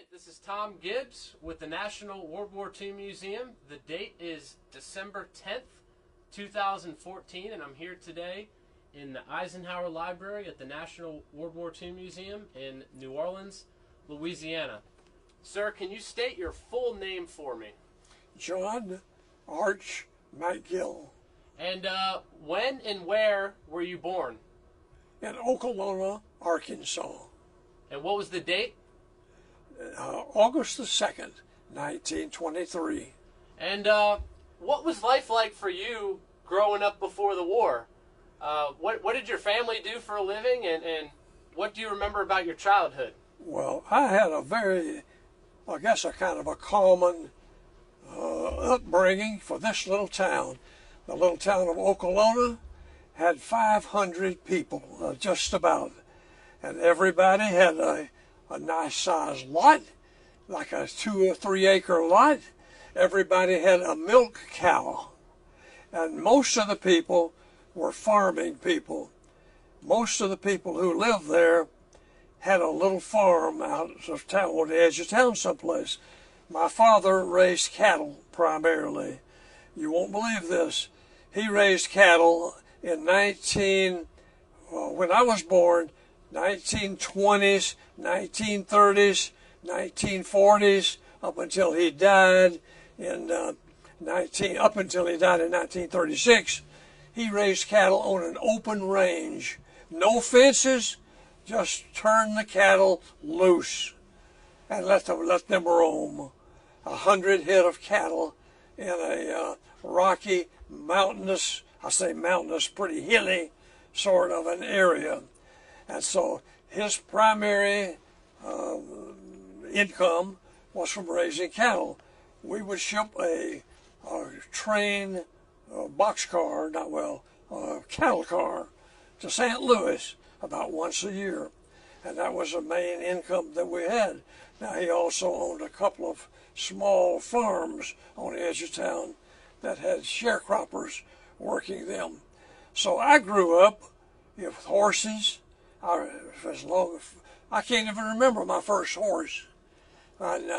right, this is Tom Gibbs with the National World War II Museum. The date is December 10th, 2014, and I'm here today in the Eisenhower Library at the National World War II Museum in New Orleans, Louisiana. Sir, can you state your full name for me? John Arch McGill. And when and where were you born? In Okolona, Arkansas. And what was the date? August the 2nd, 1923. And what was life like for you growing up before the war? What did your family do for a living, and what do you remember about your childhood? Well, I had a very, I guess, a kind of a common upbringing for this little town. The little town of Okolona had 500 people, just about. And everybody had a nice sized lot, like a 2 or 3 acre lot. Everybody had a milk cow. And most of the people were farming people. Most of the people who lived there had a little farm out of town, on the edge of town someplace. My father raised cattle primarily. You won't believe this. He raised cattle in when I was born, 1920s, 1930s, 1940s, up until he died in 1936. He raised cattle on an open range, no fences, just turn the cattle loose and let them roam. 100 head of cattle in a rocky, mountainous, I say mountainous, pretty hilly sort of an area. And so his primary income was from raising cattle. We would ship a train, boxcar, cattle car to St. Louis about once a year. And that was the main income that we had. Now, he also owned a couple of small farms on the edge of town that had sharecroppers working them. So I grew up with horses. I can't even remember my first horse. And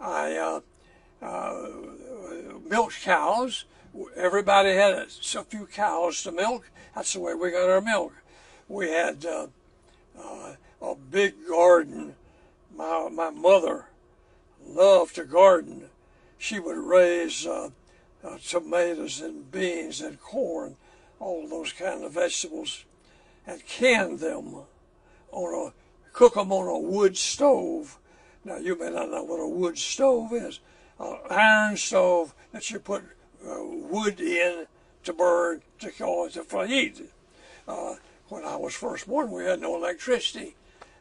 I milked cows. Everybody had a few cows to milk. That's the way we got our milk. We had a big garden. My mother loved to garden. She would raise tomatoes and beans and corn, all those kind of vegetables, and can them cook them on a wood stove. Now, you may not know what a wood stove is. An iron stove that you put wood in to burn for heat. When I was first born, we had no electricity.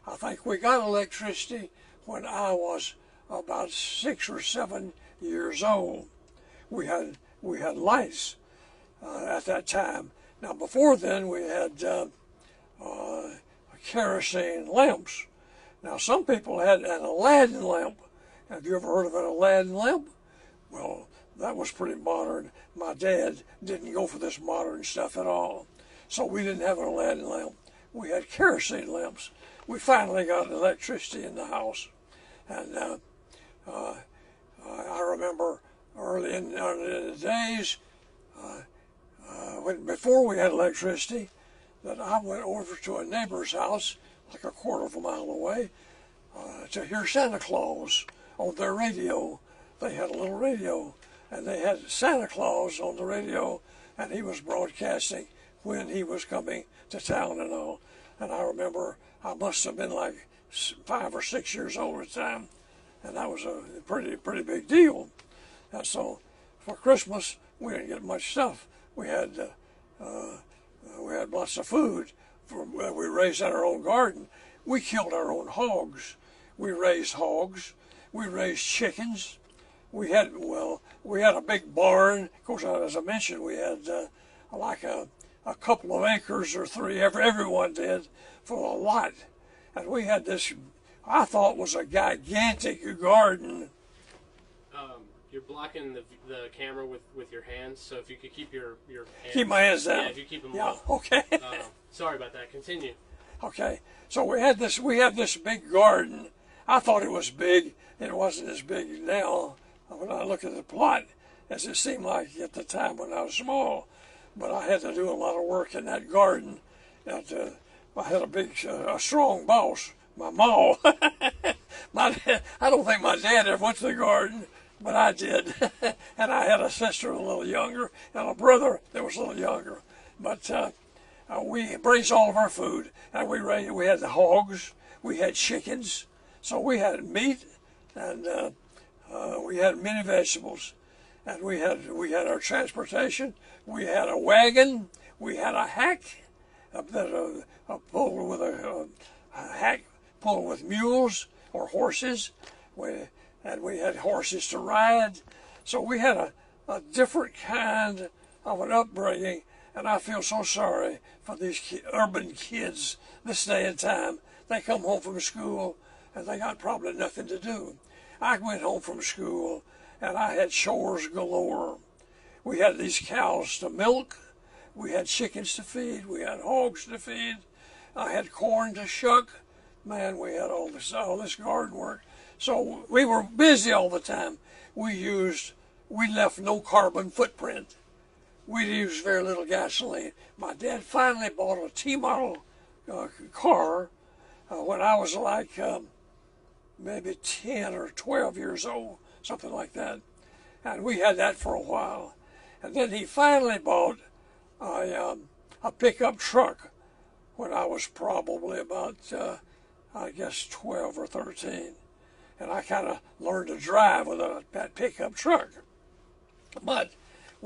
I think we got electricity when I was about 6 or 7 years old. We had lights at that time. Now, before then, we had kerosene lamps. Now, some people had an Aladdin lamp. Have you ever heard of an Aladdin lamp? Well, that was pretty modern. My dad didn't go for this modern stuff at all. So we didn't have an Aladdin lamp. We had kerosene lamps. We finally got electricity in the house. And I remember early in the days, before we had electricity, that I went over to a neighbor's house, like a quarter of a mile away, to hear Santa Claus on their radio. They had a little radio, and they had Santa Claus on the radio, and he was broadcasting when he was coming to town and all. And I remember I must have been like 5 or 6 years old at the time, and that was a pretty big deal. And so for Christmas, we didn't get much stuff. We had lots of food. We raised in our own garden. We killed our own hogs. We raised hogs. We raised chickens. We had a big barn. Of course, as I mentioned, we had like a couple of acres or 3. Everyone did, for a lot. And we had this, I thought was a gigantic garden. You're blocking the camera with your hands, so if you could keep your hands... Keep my hands down. Yeah, if you keep them yeah, low. Okay. Sorry about that. Continue. Okay. So we had this big garden, I thought it was big. It wasn't as big now when I look at the plot as it seemed like at the time when I was small. But I had to do a lot of work in that garden. And, I had a strong boss, my ma. I don't think my dad ever went to the garden, but I did. And I had a sister a little younger and a brother that was a little younger. But we raised all of our food, and we had the hogs, we had chickens, so we had meat, and we had many vegetables, and we had our transportation. We had a wagon, we had a hack, a pulled with a hack pulled with mules or horses, and we had horses to ride. So we had a different kind of an upbringing, and I feel so sorry for these urban kids this day and time. They come home from school and they got probably nothing to do. I went home from school and I had chores galore. We had these cows to milk, we had chickens to feed, we had hogs to feed, I had corn to shuck. Man, we had all this garden work. So we were busy all the time. We left no carbon footprint. We used very little gasoline. My dad finally bought a T-model car when I was like maybe 10 or 12 years old, something like that. And we had that for a while. And then he finally bought a pickup truck when I was probably about, I guess, 12 or 13. And I kind of learned to drive with that pickup truck. But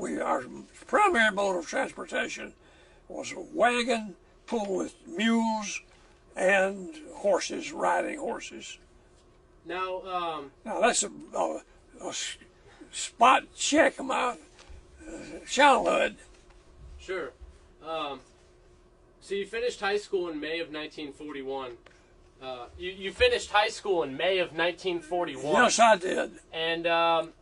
our primary mode of transportation was a wagon pulled with mules and horses, riding horses. Now that's a spot check of my childhood. Sure. So you finished high school in May of 1941. You finished high school in May of 1941. Yes, I did. And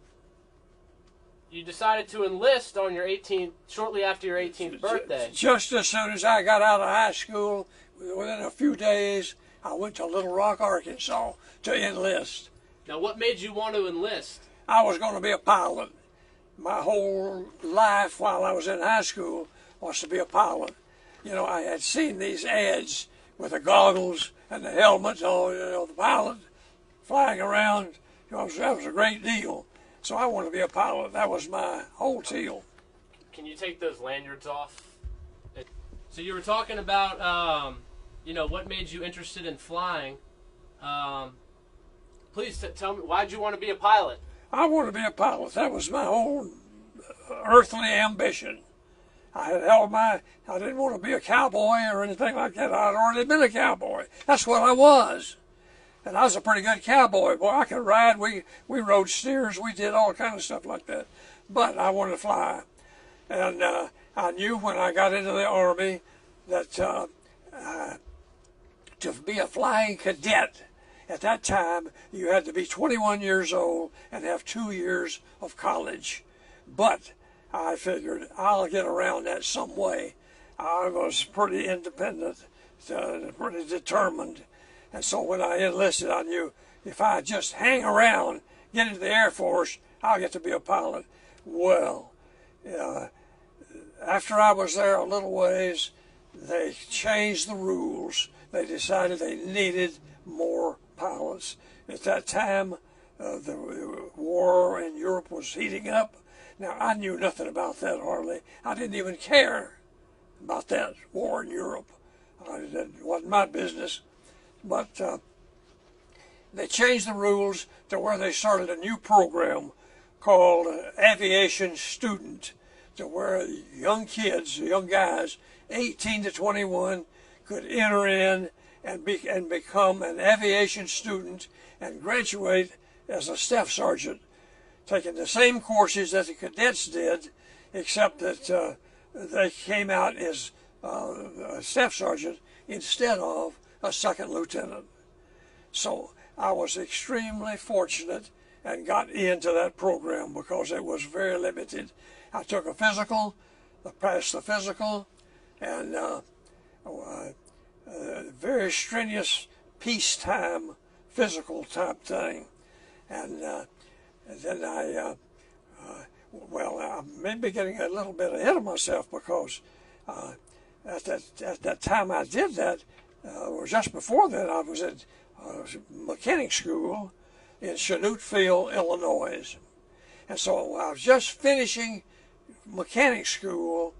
you decided to enlist on your 18th, shortly after your 18th birthday. Just as soon as I got out of high school, within a few days, I went to Little Rock, Arkansas to enlist. Now, what made you want to enlist? I was going to be a pilot. My whole life while I was in high school was to be a pilot. You know, I had seen these ads with the goggles and the helmets, the pilot flying around. You know, that was a great deal. So I wanted to be a pilot. That was my whole deal. Can you take those lanyards off? So you were talking about, what made you interested in flying. Please tell me, why'd you want to be a pilot? I wanted to be a pilot. That was my whole earthly ambition. I didn't want to be a cowboy or anything like that. I'd already been a cowboy. That's what I was. And I was a pretty good cowboy. Boy, I could ride. We rode steers. We did all kinds of stuff like that. But I wanted to fly. And I knew when I got into the Army that to be a flying cadet at that time, you had to be 21 years old and have 2 years of college. But I figured I'll get around that some way. I was pretty independent, pretty determined. And so when I enlisted, I knew if I just hang around, get into the Air Force, I'll get to be a pilot. Well, after I was there a little ways, they changed the rules. They decided they needed more pilots. At that time, the war in Europe was heating up. Now, I knew nothing about that hardly. I didn't even care about that war in Europe. That wasn't my business. But they changed the rules to where they started a new program called Aviation Student, to where young kids, young guys, 18 to 21, could enter in and become an aviation student and graduate as a staff sergeant, taking the same courses that the cadets did, except that they came out as a staff sergeant instead of a second lieutenant. So I was extremely fortunate and got into that program because it was very limited. I took a physical, passed the physical, and very strenuous peacetime physical type thing. And then I may be getting a little bit ahead of myself, because at that time I did that, or just before that, I was at mechanic school in Chanuteville, Illinois. And so I was just finishing mechanic school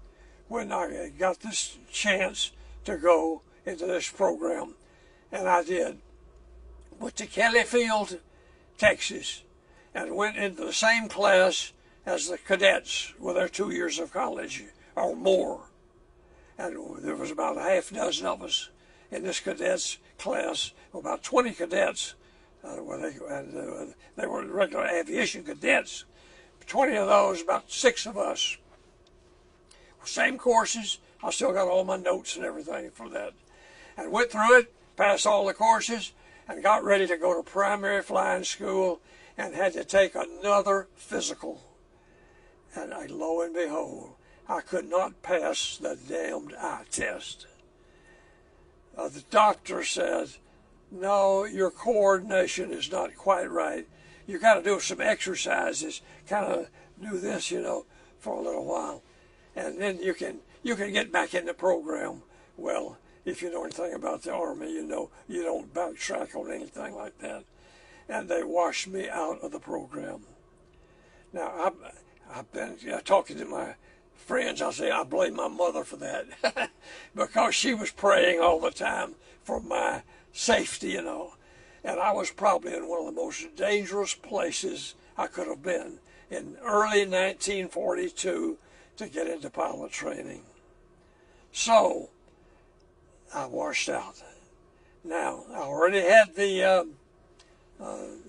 when I got this chance to go into this program. And I did. Went to Kellyfield, Texas, and went into the same class as the cadets with their 2 years of college or more. And there was about a half dozen of us in this cadets class, about 20 cadets. They were regular aviation cadets. 20 of those, about 6 of us. Same courses. I still got all my notes and everything for that. And went through it, passed all the courses, and got ready to go to primary flying school, and had to take another physical. And lo and behold, I could not pass the damned eye test. The doctor said, no, your coordination is not quite right. You got to do some exercises, kind of do this, for a little while, and then you can get back in the program. Well, if you know anything about the Army, you know you don't backtrack on anything like that. And they washed me out of the program. Now, I've been talking to my friends. I say I blame my mother for that because she was praying all the time for my safety, And I was probably in one of the most dangerous places I could have been in early 1942 to get into pilot training. So I washed out. Now, I already had the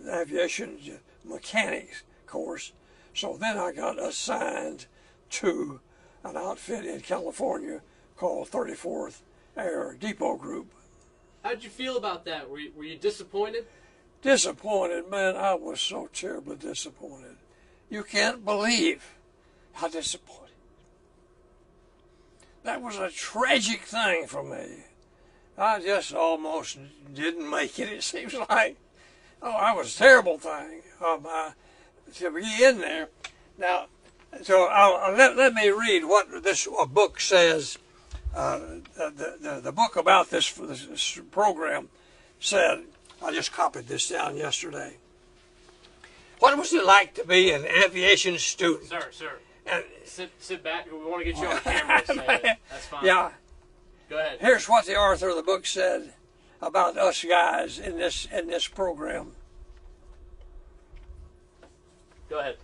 aviation mechanics course, so then I got assigned to an outfit in California called 34th Air Depot Group. How'd you feel about that? Were you disappointed? Disappointed, man. I was so terribly disappointed. You can't believe how disappointed. That was a tragic thing for me. I just almost didn't make it, it seems like. Oh, that was a terrible thing to be in there. Now, so let me read what this book says. The book about this program said, I just copied this down yesterday. What was it like to be an aviation student? Sir. And sit back. We want to get you on camera. So that's fine. Yeah. Go ahead. Here's what the author of the book said about us guys in this program. Go ahead.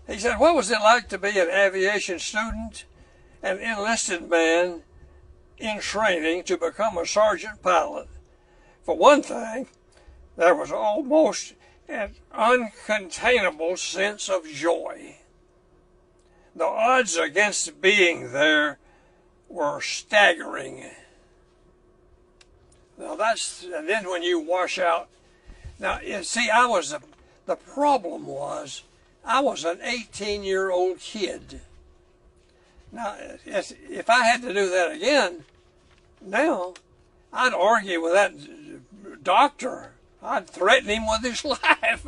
He said, what was it like to be an aviation student, an enlisted man in training to become a sergeant pilot? For one thing, there was almost an uncontainable sense of joy. The odds against being there were staggering. Now and then when you wash out, now you see, the problem was, I was an 18-year-old kid. Now, if I had to do that again, now, I'd argue with that doctor. I'd threaten him with his life.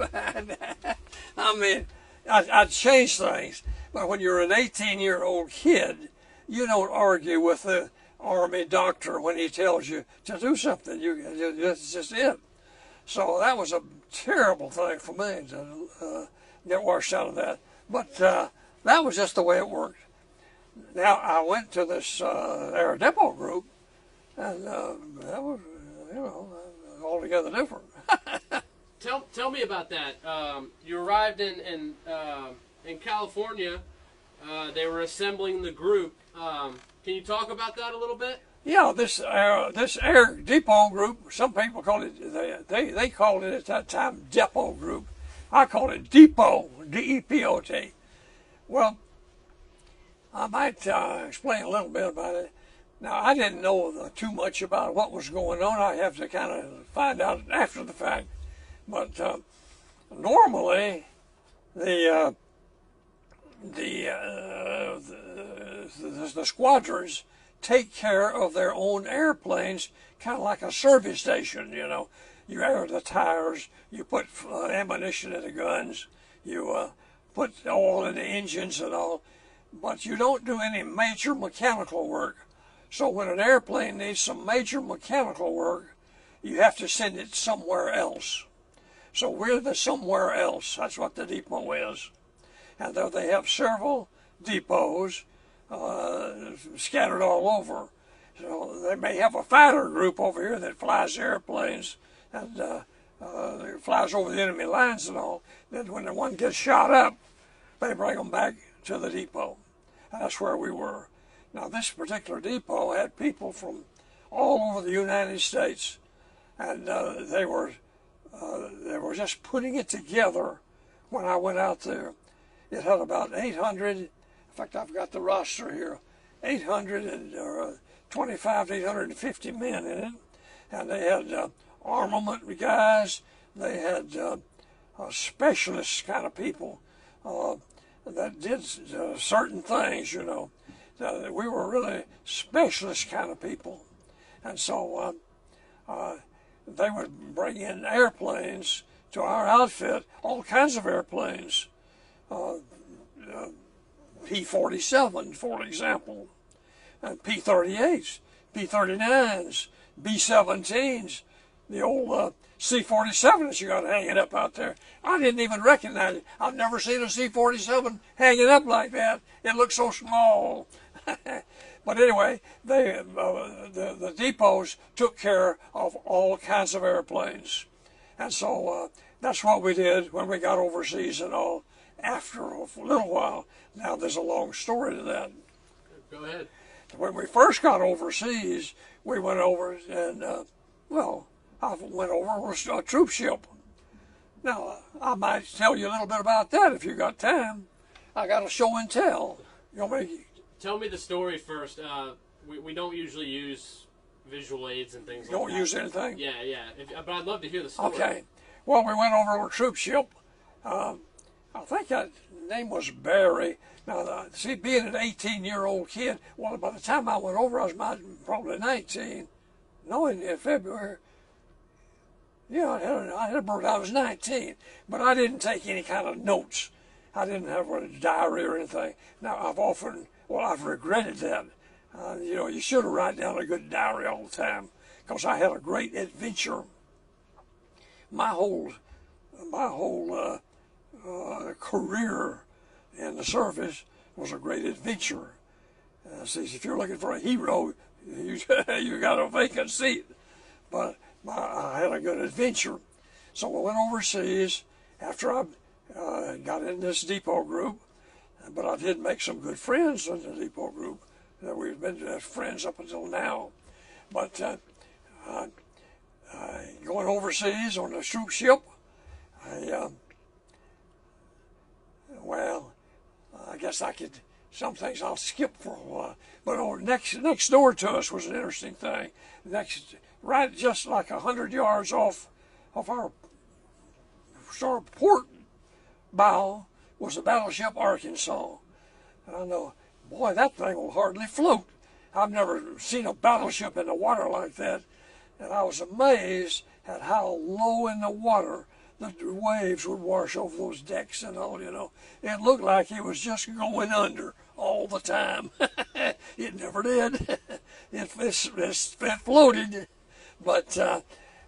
I mean, I'd change things. But when you're an 18-year-old kid, you don't argue with the Army doctor when he tells you to do something. That's just it. So that was a terrible thing for me to get washed out of that. But that was just the way it worked. Now, I went to this Air Depot group, and that was, altogether different. Tell me about that. You arrived in California. They were assembling the group. Can you talk about that a little bit? Yeah, this Air Depot group. Some people call it. They called it at that time Depot Group. I call it Depot, D-E-P-O-T. Well, I might explain a little bit about it. Now, I didn't know too much about what was going on. I have to kind of find out after the fact. But normally, the squadrons take care of their own airplanes, kind of like a service station, you air the tires, you put ammunition in the guns, you put oil in the engines and all, but you don't do any major mechanical work. So when an airplane needs some major mechanical work, you have to send it somewhere else. So we're the somewhere else. That's what the depot is. And though they have several depots scattered all over. So they may have a fighter group over here that flies airplanes and flies over the enemy lines and all. Then when the one gets shot up, they bring them back to the depot. And that's where we were. Now this particular depot had people from all over the United States, and they were just putting it together when I went out there. It had about 800, in fact I've got the roster here, 825 to 850 men in it, and they had armament guys, they had specialist kind of people that did certain things, you know. We were really specialist kind of people, and so they would bring in airplanes to our outfit, all kinds of airplanes, P-47, for example, and P-38s, P-39s, B-17s, the old C-47 that you got hanging up out there. I didn't even recognize it. I've never seen a C-47 hanging up like that. It looks so small. But anyway, the depots took care of all kinds of airplanes. And so that's what we did when we got overseas and all after a little while. Now there's a long story to that. Go ahead. When we first got overseas, we went over and, I went over with a troop ship. Now, I might tell you a little bit about that if you got time. I got a show and tell. You want me? Tell me the story first. We don't usually use visual aids and things like that. You don't use anything? Yeah. But I'd love to hear the story. Okay. Well, we went over on a troop ship. I think that name was Barry. Now, see, being an 18-year-old kid, well, by the time I went over, I was probably 19. No, in February. Yeah, I had a birthday. I was 19, but I didn't take any kind of notes. I didn't have a diary or anything. Now, I've regretted that. You should have write down a good diary all the time, because I had a great adventure. My whole career in the service was a great adventure. See, if you're looking for a hero, you got a vacant seat. But I had a good adventure. So I went overseas after I got in this depot group, but I did make some good friends in the depot group. We've been friends up until now. But going overseas on a troop ship, I guess some things I'll skip for a while. But next door to us was an interesting thing. Right just like 100 yards off our sort of port bow was the battleship Arkansas. And I know, boy, that thing will hardly float. I've never seen a battleship in the water like that. And I was amazed at how low in the water the waves would wash over those decks and all, you know. It looked like it was just going under all the time. It never did. It floated. But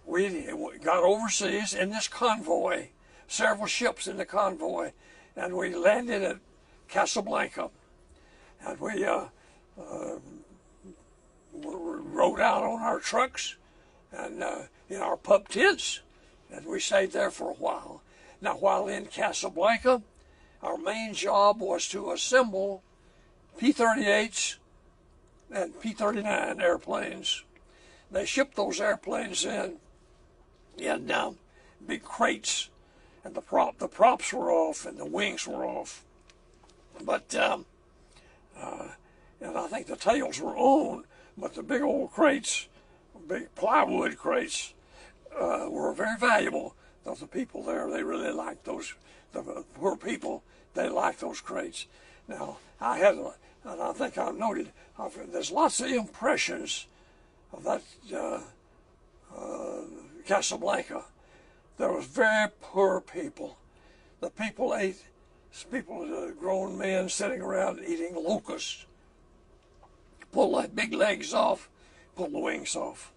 we got overseas in this convoy, several ships in the convoy, and we landed at Casablanca. And we rode out on our trucks and in our pup tents, and we stayed there for a while. Now, while in Casablanca, our main job was to assemble P-38s and P-39 airplanes. They shipped those airplanes in big crates, and the props were off and the wings were off. But and I think the tails were on, but the big old crates, big plywood crates, were very valuable. The people there, they really liked those. The poor people, they liked those crates. Now, and I think I've noted, there's lots of impressions of that Casablanca, there was very poor people. The people ate, grown men sitting around eating locusts. Pull the big legs off, pull the wings off,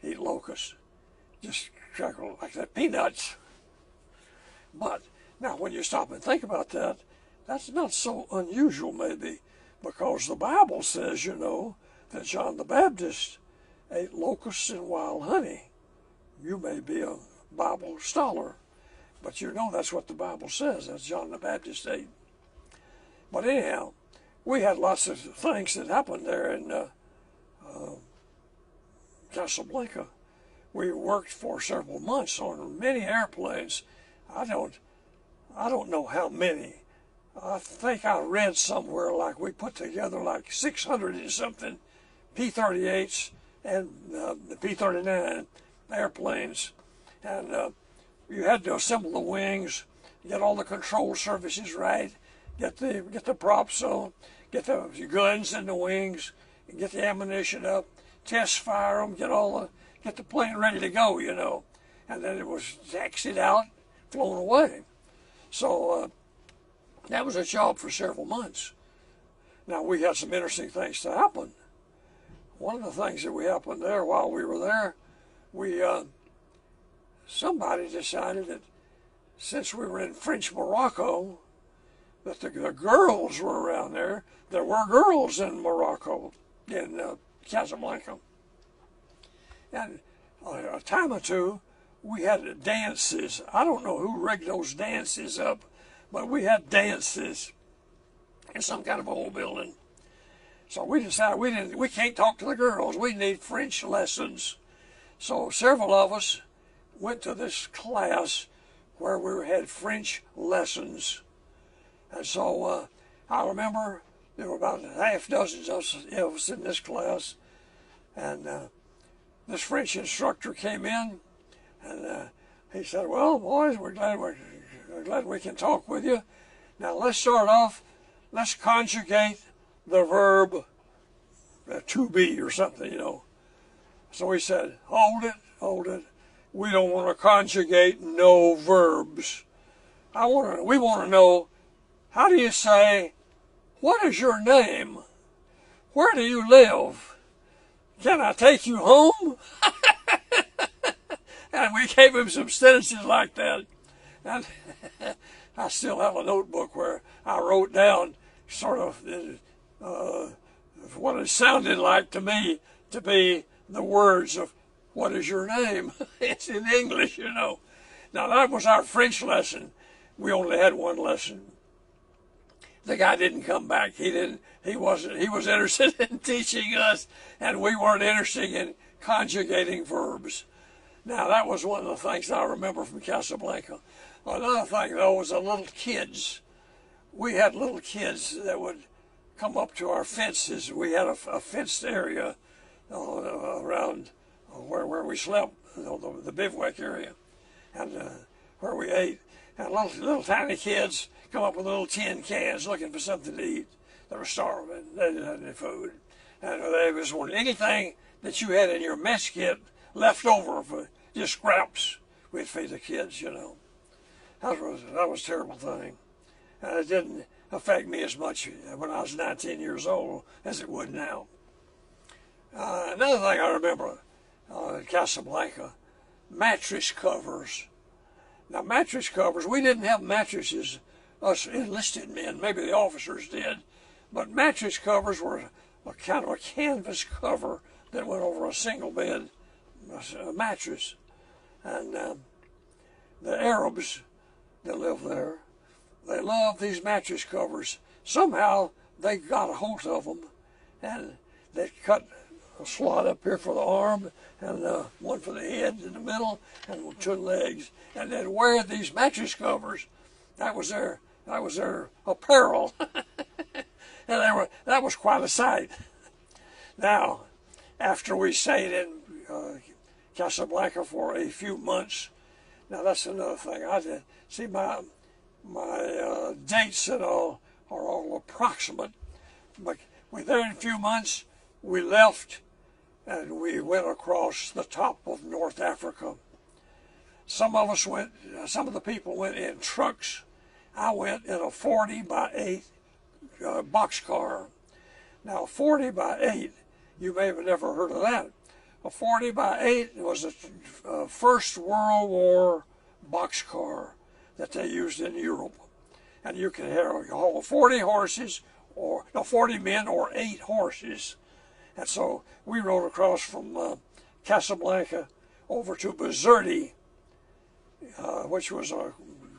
eat locusts. Just crackle like that, peanuts. But now when you stop and think about that, that's not so unusual maybe, because the Bible says, you know, that John the Baptist ate locusts and wild honey. You may be a Bible scholar, but you know that's what the Bible says, that John the Baptist ate. But anyhow, we had lots of things that happened there in Casablanca. We worked for several months on many airplanes. I don't know how many. I think I read somewhere like we put together like 600 and something P-38s and the P-39 airplanes. And you had to assemble the wings, get all the control surfaces right, get the props on, get the guns in the wings, get the ammunition up, test fire them, get the plane ready to go, you know. And then it was taxied out, flown away. So that was a job for several months. Now we had some interesting things to happen. One of the things that we happened there while we were there, somebody decided that since we were in French Morocco, that the girls were around there. There were girls in Morocco, in Casablanca. And a time or two, we had dances. I don't know who rigged those dances up, but we had dances in some kind of old building. So we decided we can't talk to the girls. We need French lessons. So several of us went to this class where we had French lessons. And so I remember there were about a half dozen of us in this class. And this French instructor came in, and he said, "Well, boys, we're glad we can talk with you. Now let's start off. Let's conjugate the verb to be or something, you know." So we said, hold it. We don't want to conjugate no verbs. We want to know, how do you say, what is your name? Where do you live? Can I take you home? And we gave him some sentences like that. And I still have a notebook where I wrote down sort of what it sounded like to me to be the words of, what is your name? It's in English, you know. Now that was our French lesson. We only had one lesson. The guy didn't come back. He was interested in teaching us, and we weren't interested in conjugating verbs. Now that was one of the things I remember from Casablanca. Another thing though was the little kids. We had little kids that would come up to our fences. We had a fenced area around where we slept, the bivouac area, and where we ate. And little tiny kids come up with little tin cans looking for something to eat. They were starving. They didn't have any food. And they was wanting anything that you had in your mess kit left over for just scraps. We'd feed the kids, you know. That was a terrible thing. And it didn't affect me as much when I was 19 years old as it would now. Another thing I remember in Casablanca, mattress covers. Now mattress covers, we didn't have mattresses, us enlisted men, maybe the officers did, but mattress covers were a kind of a canvas cover that went over a single bed mattress. And the Arabs that live there, they love these mattress covers. Somehow they got a hold of them, and they cut a slot up here for the arm, and one for the head in the middle, and two legs, and they'd wear these mattress covers. That was their apparel, and that was quite a sight. Now, after we stayed in Casablanca for a few months, now that's another thing I did. See, my dates and all are all approximate, but we were there in a few months. We left, and we went across the top of North Africa. Some of us went, some of the people went in trucks. I went in a 40 by 8 boxcar. Now, 40 by 8, you may have never heard of that. A 40 by 8 was a First World War boxcar that they used in Europe. And you could haul 40 horses, or no, 40 men or 8 horses. And so we rode across from Casablanca over to Bizerte, which was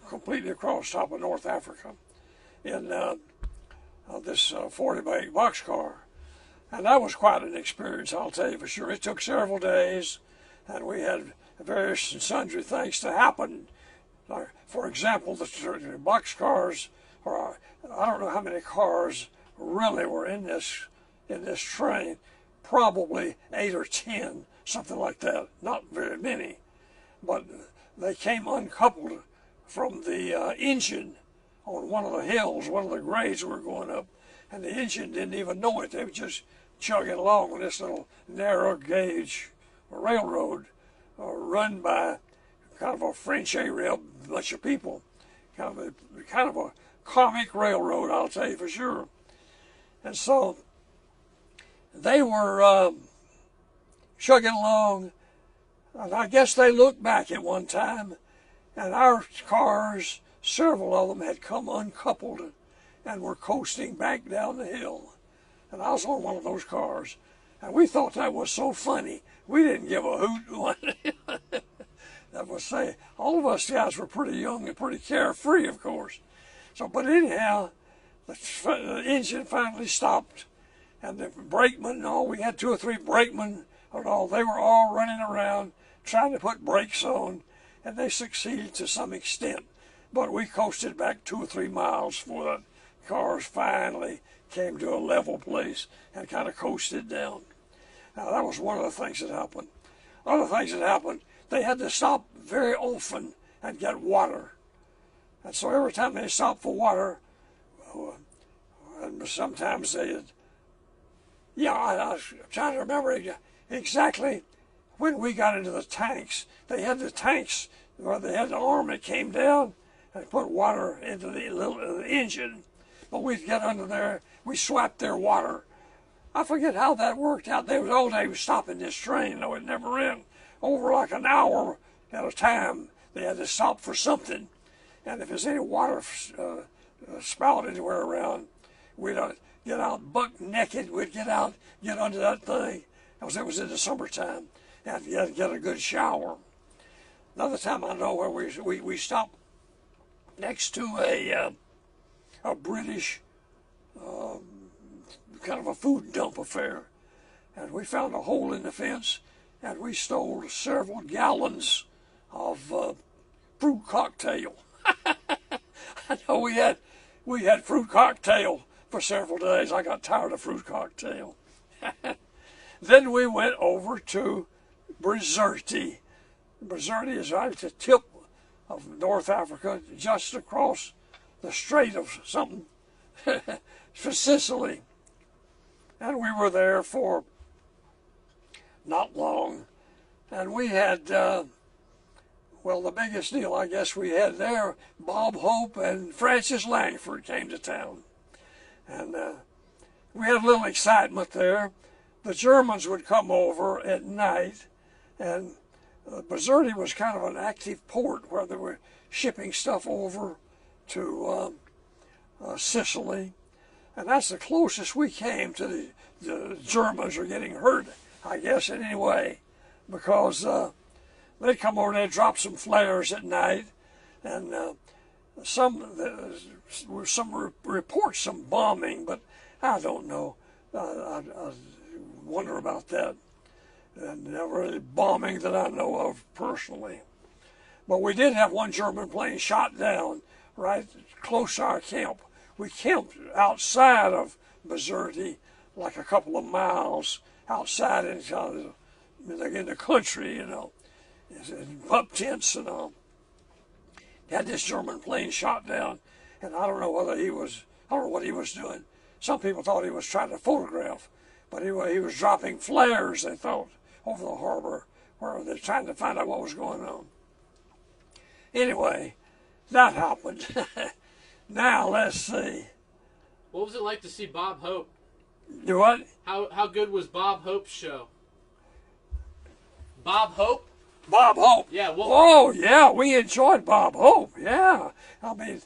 completely across top of North Africa, in this 40 by 8 boxcar. And that was quite an experience, I'll tell you for sure. It took several days, and we had various and sundry things to happen. For example, the boxcars, or I don't know how many cars really were in this train, probably 8 or 10, something like that. Not very many, but they came uncoupled from the engine on one of the hills, one of the grades we were going up, and the engine didn't even know it. They were just chugging along on this little narrow gauge railroad run by kind of a French Arab bunch of people. Kind of a comic railroad, I'll tell you for sure. And so they were chugging along, and I guess they looked back at one time, and our cars, several of them, had come uncoupled and were coasting back down the hill. And I was on one of those cars, and we thought that was so funny. We didn't give a hoot. That was say, all of us guys were pretty young and pretty carefree, of course. So, but anyhow, the engine finally stopped, and the brakemen and all, we had 2 or 3 brakemen and all, they were all running around trying to put brakes on, and they succeeded to some extent. But we coasted back 2 or 3 miles before the cars finally came to a level place and kind of coasted down. Now, that was one of the things that happened. Other things that happened, they had to stop very often and get water. And so every time they stopped for water, and sometimes they'd, I was trying to remember exactly when we got into the tanks. They had the tanks where they had the arm that came down and put water into the engine. But we'd get under there, we swapped their water. I forget how that worked out. They was stopping this train, though it never ran. Over like an hour at a time, they had to stop for something. And if there's any water spout anywhere around, we'd get out buck naked. We'd get out, get under that thing, because it was in the summertime, and you had to get a good shower. Another time I know where we stopped next to a British kind of a food dump affair, and we found a hole in the fence, and we stole several gallons of fruit cocktail. I know we had fruit cocktail for several days. I got tired of fruit cocktail. Then we went over to Bizerte. Bizerte is right at the tip of North Africa, just across the Strait of something, for Sicily. And we were there for not long. And we had, well, the biggest deal I guess we had there, Bob Hope and Francis Langford came to town. And we had a little excitement there. The Germans would come over at night, and Bizerte was kind of an active port where they were shipping stuff over to Sicily. And that's the closest we came to the Germans are getting hurt, I guess, in any way, because they'd come over and they'd drop some flares at night, and some reports, some bombing, but I don't know. I wonder about that. And never really bombing that I know of personally. But we did have one German plane shot down right close to our camp. We camped outside of Bizerte, like a couple of miles outside in the country, you know, in pup tents and all. Had this German plane shot down, and I don't know what he was doing. Some people thought he was trying to photograph, but he was dropping flares, they thought, over the harbor, where they're trying to find out what was going on. Anyway, that happened. Now, let's see. What was it like to see Bob Hope? Do what? How good was Bob Hope's show? Bob Hope? Bob Hope. Yeah. Oh, yeah, we enjoyed Bob Hope. Yeah. I mean,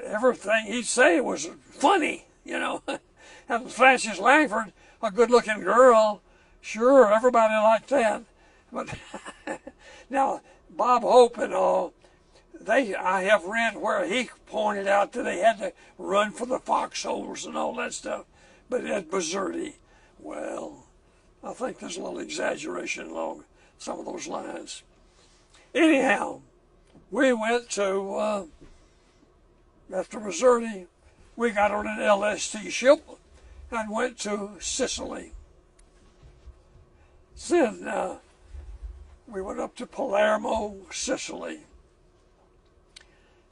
everything he'd say was funny, you know. And Frances Langford, a good-looking girl, sure, everybody liked that. But now, Bob Hope and all, I have read where he pointed out that they had to run for the foxholes and all that stuff. But at Bizerti, well, I think there's a little exaggeration along some of those lines. Anyhow, we went to, after Bizerti, we got on an LST ship and went to Sicily. Then we went up to Palermo, Sicily.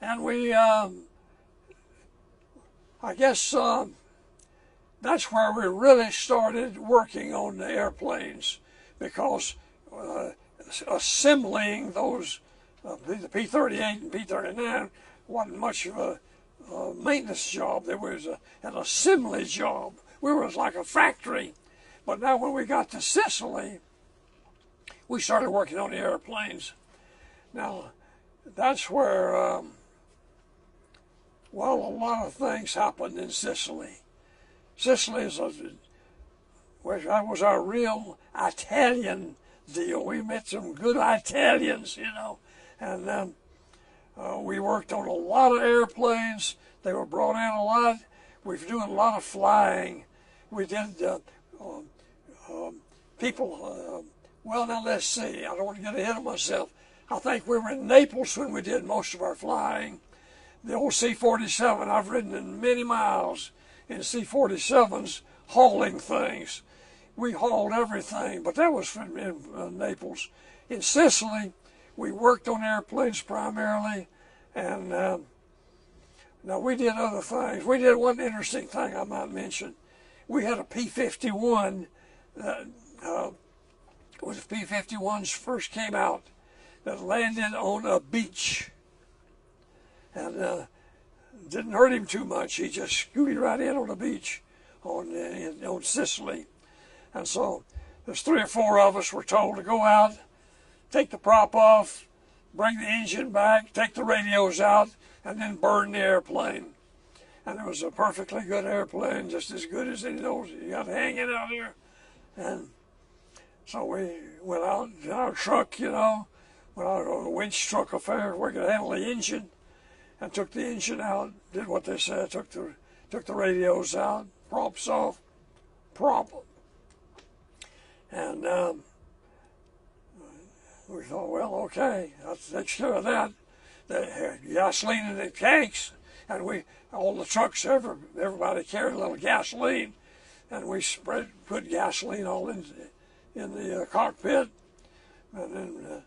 And we, I guess that's where we really started working on the airplanes, because assembling those, the P-38 and P-39 wasn't much of a maintenance job. There was an assembly job. We were like a factory. But now when we got to Sicily, we started working on the airplanes. Now, that's where, well, a lot of things happened in Sicily. Sicily that was our real Italian deal. We met some good Italians, you know, and we worked on a lot of airplanes. They were brought in a lot. We were doing a lot of flying. We did people. Well, now let's see. I don't want to get ahead of myself. I think we were in Naples when we did most of our flying. The old C-47, I've ridden in many miles in C-47s hauling things. We hauled everything, but that was in Naples. In Sicily, we worked on airplanes primarily, and now we did other things. We did one interesting thing I might mention. We had a P-51 when the P-51s first came out that landed on a beach. And didn't hurt him too much. He just scooted right in on the beach on Sicily. And so there's 3 or 4 of us were told to go out, take the prop off, bring the engine back, take the radios out, and then burn the airplane. And it was a perfectly good airplane, just as good as any of those you got hanging out here. And so we went out in our truck, you know, went out on a winch truck affair where we could handle the engine, and took the engine out, did what they said, took the radios out, props off, prop. And we thought, well, okay, that takes care of that. The gasoline in the tanks, and all the trucks, everybody carried a little gasoline, and we put gasoline all in the cockpit, and then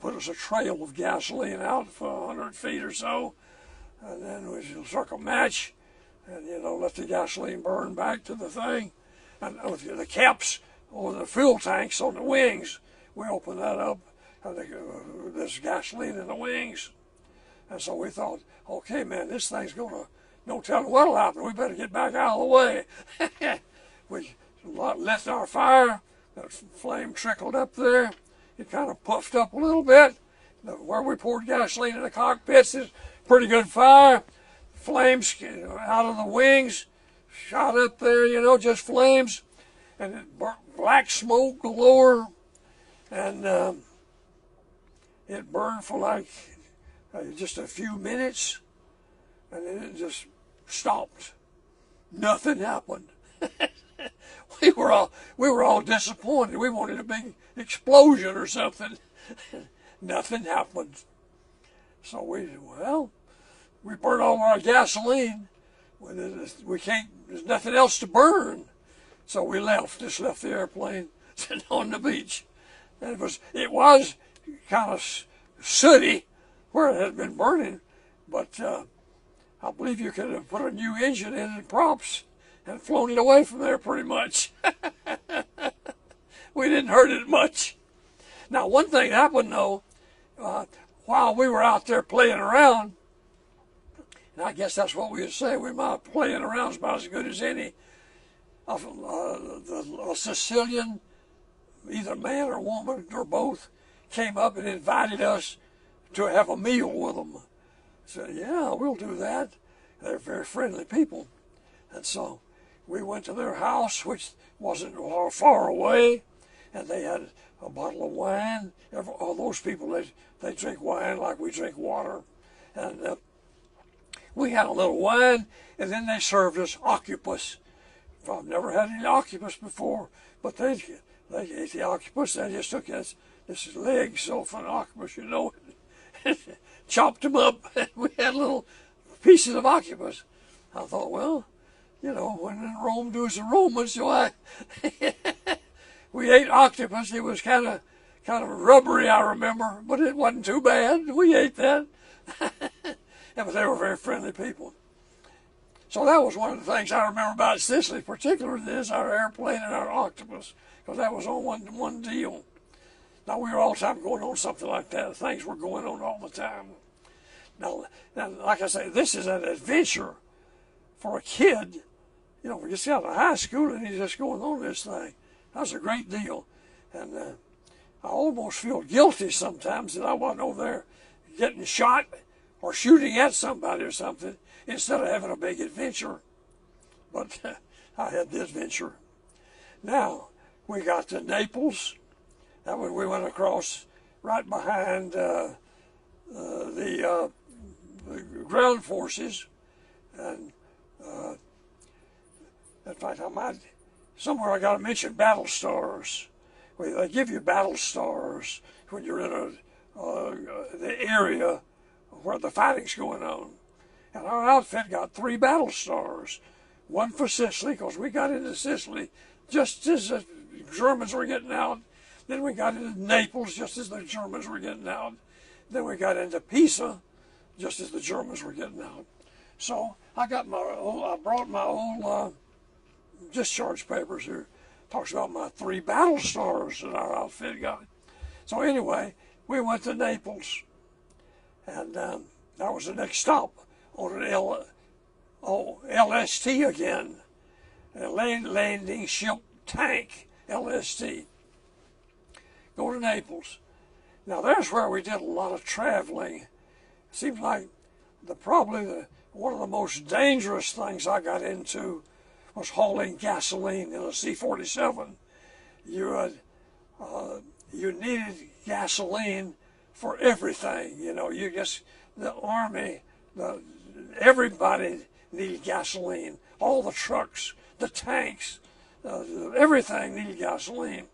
put us a trail of gasoline out for 100 feet or so, and then we struck a match, and let the gasoline burn back to the thing, and with the caps on the fuel tanks on the wings, we opened that up, and there's gasoline in the wings, and so we thought, okay, man, this thing's no telling what'll happen. We better get back out of the way. We lit our fire. The flame trickled up there. It kind of puffed up a little bit. Where we poured gasoline in the cockpits is pretty good fire. Flames out of the wings, shot up there, just flames. And it black smoke galore. And it burned for like just a few minutes. And then it just stopped. Nothing happened. We were all disappointed. We wanted a big explosion or something. Nothing happened. So we burned all our gasoline. There's nothing else to burn. So we just left the airplane sitting on the beach. And it was kind of sooty where it had been burning, but I believe you could have put a new engine in and props and flown it away from there pretty much. We didn't hurt it much. Now, one thing happened, though. while we were out there playing around, and I guess that's what we would say, we might playing around is about as good as any, a Sicilian, either man or woman or both, came up and invited us to have a meal with them. I said, yeah, we'll do that. They're very friendly people. And so we went to their house, which wasn't far away, and they had a bottle of wine. All those people, they drink wine like we drink water. And we had a little wine, and then they served us octopus. I've never had any octopus before, but they ate the octopus. They just took this legs off an octopus, you know, and chopped them up, and we had little pieces of octopus. I thought, well, you know, when in Rome, do as the Romans. So we ate octopus. It was kind of rubbery, I remember, but it wasn't too bad. We ate that. Yeah, but they were very friendly people. So that was one of the things I remember about Sicily, particularly is our airplane and our octopus, because that was on one deal. Now, we were all the time going on something like that. Things were going on all the time. Now, like I say, this is an adventure for a kid. You know, he gets out of high school and he's just going on this thing. That's a great deal. And I almost feel guilty sometimes that I wasn't over there getting shot or shooting at somebody or something instead of having a big adventure. But I had the adventure. Now, we got to Naples. That when we went across right behind the ground forces. And in fact, somewhere I got to mention battle stars. They give you battle stars when you're in the area where the fighting's going on. And our outfit got 3 battle stars. One for Sicily, because we got into Sicily just as the Germans were getting out. Then we got into Naples just as the Germans were getting out. Then we got into Pisa just as the Germans were getting out. So I brought my old discharge papers here. Talks about my 3 battle stars that our outfit got. So anyway, we went to Naples, and that was the next stop on an LST again, a landing ship tank, LST. Go to Naples. Now there's where we did a lot of traveling. Seems like probably one of the most dangerous things I got into was hauling gasoline in a C-47. You needed gasoline for everything. You know, the Army, everybody needed gasoline. All the trucks, the tanks, everything needed gasoline.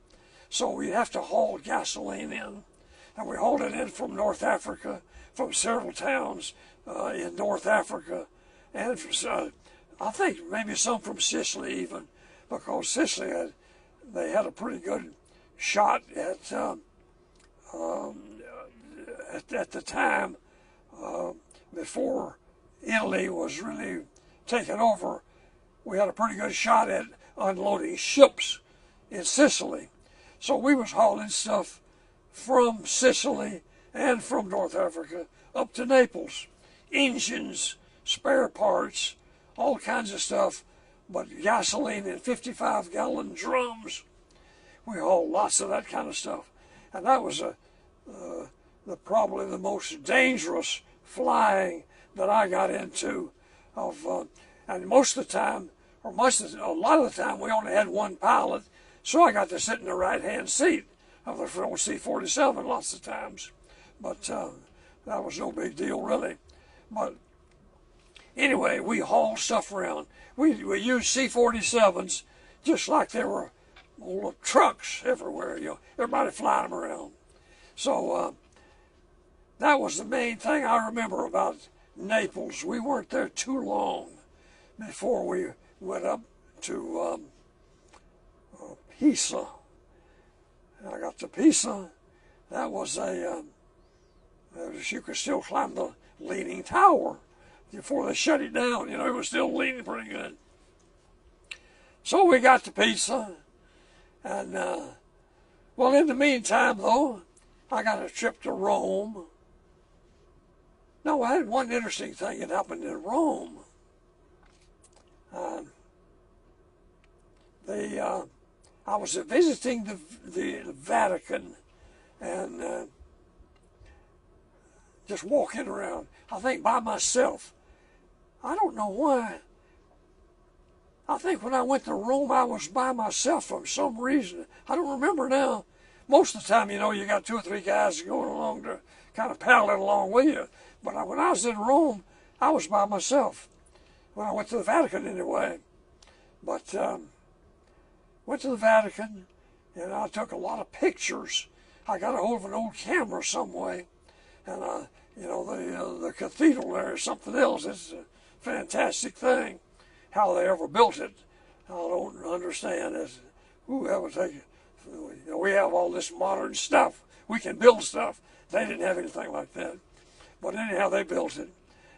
So we have to haul gasoline in. And we hauled it in from North Africa, from several towns in North Africa, and I think maybe some from Sicily even, because Sicily they had a pretty good shot at the time before Italy was really taken over. We had a pretty good shot at unloading ships in Sicily. So we was hauling stuff from Sicily and from North Africa up to Naples. Engines, spare parts, all kinds of stuff, but gasoline in 55-gallon drums. We hauled lots of that kind of stuff. And that was probably the most dangerous flying that I got into. And most of the time, a lot of the time, we only had one pilot, so I got to sit in the right-hand seat of the old C-47 lots of times. But that was no big deal, really. But anyway, we hauled stuff around. We used C-47s just like they were old trucks everywhere. You know, everybody flying them around. So that was the main thing I remember about Naples. We weren't there too long before we went up to Pisa. And I got to Pisa. That was you could still climb the Leaning Tower before they shut it down. You know, it was still leaning pretty good. So we got to Pisa, and well, in the meantime, though, I got a trip to Rome. No, I had one interesting thing that happened in Rome. I was visiting the Vatican and just walking around, I think by myself. I don't know why. I think when I went to Rome, I was by myself for some reason. I don't remember now. Most of the time, you got 2 or 3 guys going along to kind of paddle it along with you. But when I was in Rome, I was by myself. When I went to the Vatican, anyway. But went to the Vatican, and I took a lot of pictures. I got a hold of an old camera some way, and the cathedral there is something else. It's a fantastic thing. How they ever built it, I don't understand. Whoever take it. We have all this modern stuff. We can build stuff. They didn't have anything like that. But anyhow, they built it.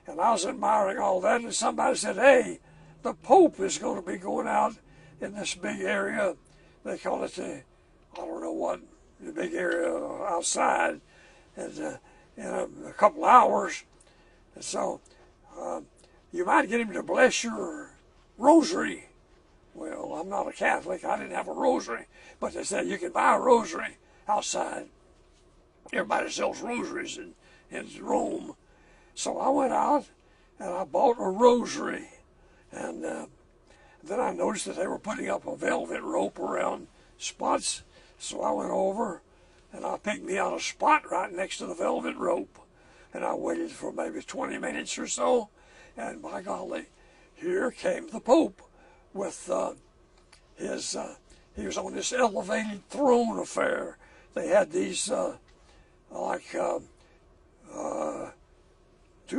And I was admiring all that, and somebody said, hey, the Pope is going to be going out in this big area. They call it the big area outside in a couple hours. And so you might get him to bless your rosary. Well, I'm not a Catholic. I didn't have a rosary. But they said you can buy a rosary outside. Everybody sells rosaries in Rome. So I went out and I bought a rosary. And then I noticed that they were putting up a velvet rope around spots. So I went over and I picked me out a spot right next to the velvet rope. And I waited for maybe 20 minutes or so. And by golly, here came the Pope with he was on this elevated throne affair. They had these 2,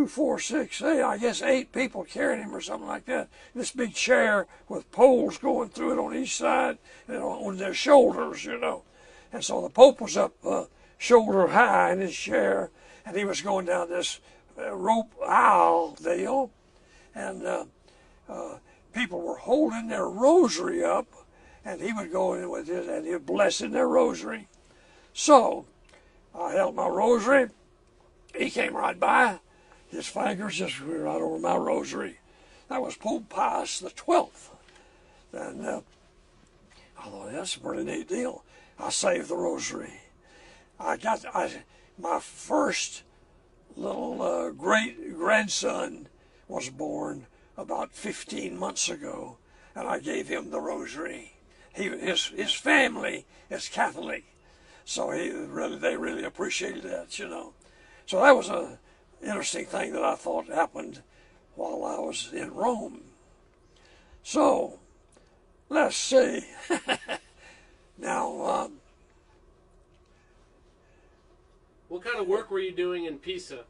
4, 6, 8, I guess 8 people carrying him or something like that. This big chair with poles going through it on each side and on their shoulders, And so the Pope was up shoulder high in his chair, and he was going down this rope aisle deal, and people were holding their rosary up, and he would go in with it, and he would bless in their rosary. So I held my rosary. He came right by. His fingers just went right over my rosary. That was Pope Pius the 12th. And I thought, that's a pretty neat deal. I saved the rosary. My first little great-grandson was born about 15 months ago, and I gave him the rosary. His family is Catholic, so they really appreciated that, So that was a interesting thing that I thought happened while I was in Rome. So, let's see. Now, what kind of work were you doing in Pisa?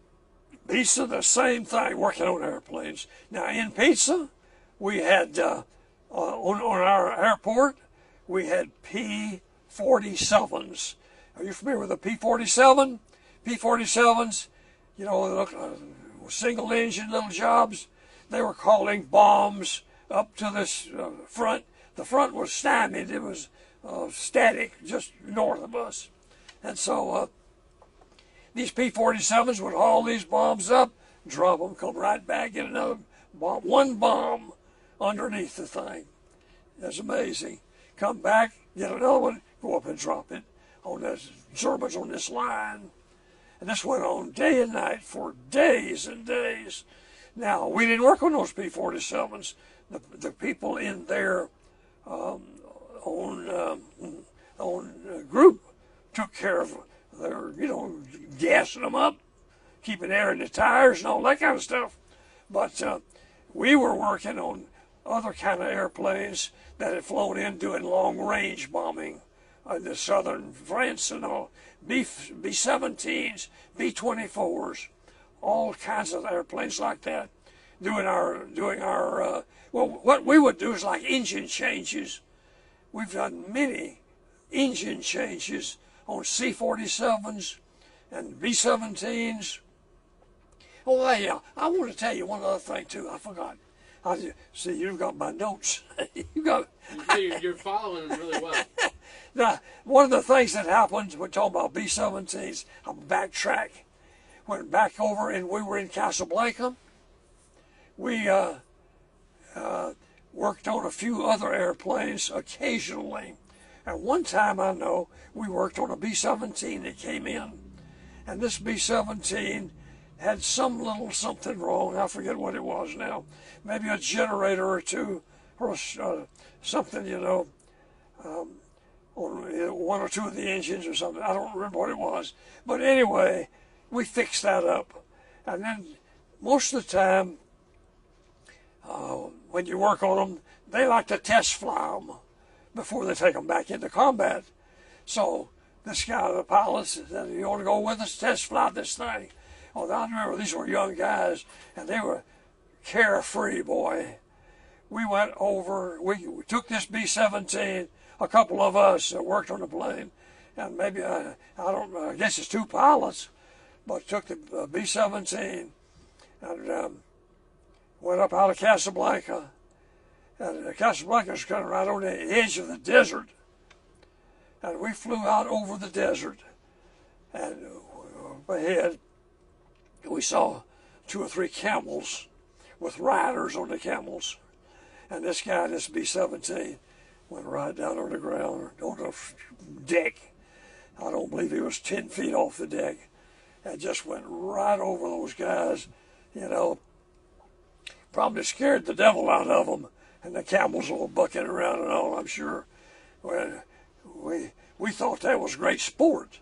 Pisa, the same thing, working on airplanes. Now, in Pisa, we had, on our airport, we had P-47s. Are you familiar with a P-47? P-47s, single engine little jobs. They were calling bombs up to this front. The front was stymied. It was static just north of us. And so these P-47s would haul these bombs up, drop them, come right back, get another bomb, one bomb underneath the thing. That's amazing. Come back, get another one, go up and drop it on the Germans on this line. And this went on day and night for days and days. Now, we didn't work on those P-47s. The people in their own group took care of their, gassing them up, keeping air in the tires and all that kind of stuff. But we were working on other kind of airplanes that had flown in doing long-range bombing in the southern France and all. B-17s, B-24s, all kinds of airplanes like that. Doing our what we would do is like engine changes. We've done many engine changes on C-47s and B-17s. Oh, yeah, I want to tell you one other thing, too. I forgot. See, you've got my notes. You're following them really well. Now, one of the things that happened, we're talking about B-17s, I'm backtrack. Went back over and we were in Casablanca. We worked on a few other airplanes occasionally. And one time I know we worked on a B-17 that came in. And this B-17 had some little something wrong. I forget what it was now. Maybe a generator or two or something, you know, on one or two of the engines or something. I don't remember what it was. But anyway, we fixed that up. And then most of the time, when you work on them, they like to test fly them before they take them back into combat. So this guy, the pilot, said, "You want to go with us, test fly this thing?" Oh, I remember these were young guys, and they were carefree, boy. We went over, we took this B-17, a couple of us that worked on the plane, and maybe, I don't know, I guess it's two pilots, but took the B-17 and went up out of Casablanca. And Casablanca was kind of right on the edge of the desert. And we flew out over the desert. And ahead, we saw 2 or 3 camels with riders on the camels. And this guy, this B-17, went right down on the ground, on the deck. I don't believe he was 10 feet off the deck. And just went right over those guys, you know. Probably scared the devil out of them. And the camels were bucking around and all, I'm sure. Well, we thought that was great sport,